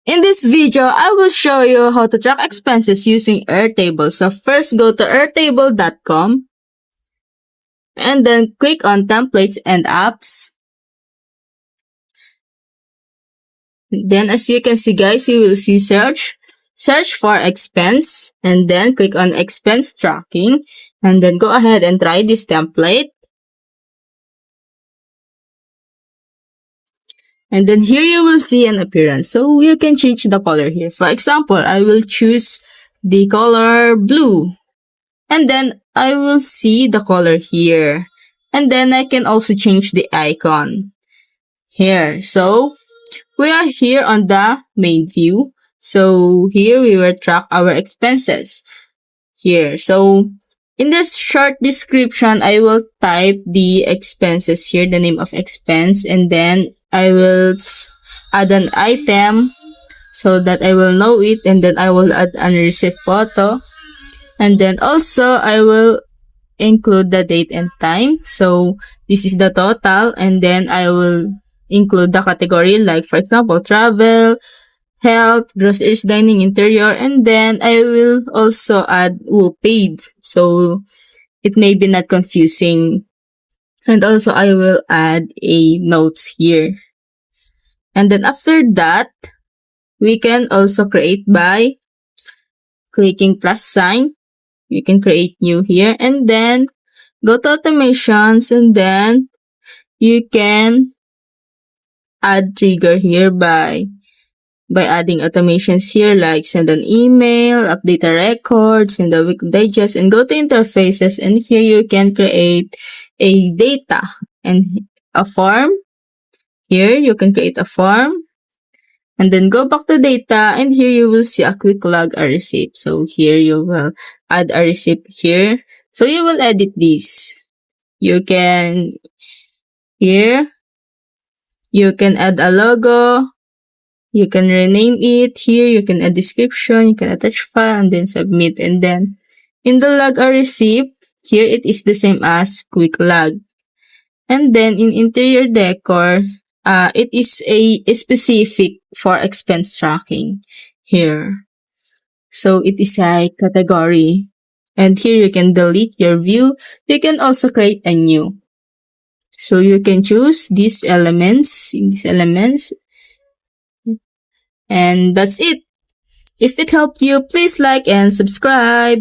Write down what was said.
In this video, I will show you how to track expenses using Airtable. So first, go to airtable.com and then click on Templates and Apps. Then as you can see guys, you will see search for expense, and then click on expense tracking, and then go ahead and try this template. And then here you will see an appearance. So you can change the color here. For example, I will choose the color blue. And then I will see the color here. And then I can also change the icon here. So we are here on the main view. So here we will track our expenses here. So in this short description, I will type the expenses here, the name of expense, and then I will add an item so that I will know it, and then I will add a receipt photo, and then also I will include the date and time. So this is the total, and then I will include the category, like for example travel, health, groceries, dining, interior, and then I will also add who paid, so it may be not confusing. And also I will add a notes here. And then after that, we can also create by clicking plus sign. You can create new here, and then go to automations, and then you can add trigger here by adding automations here, like send an email, update a record, send a weekly digest, and go to interfaces, and here you can create a data and a form. Here you can create a form, and then go back to data, and here you will see a quick log a receipt. So here you will add a receipt here. So you will edit this. You can, here, you can add a logo. You can rename it. Here you can add description, you can attach file, and then submit. And then in the log a receipt, here it is the same as quick log. And then in interior decor, it is a specific for expense tracking here. So it is a category. And here you can delete your view. You can also create a new. So you can choose these elements, and that's it. If it helped you, please like and subscribe.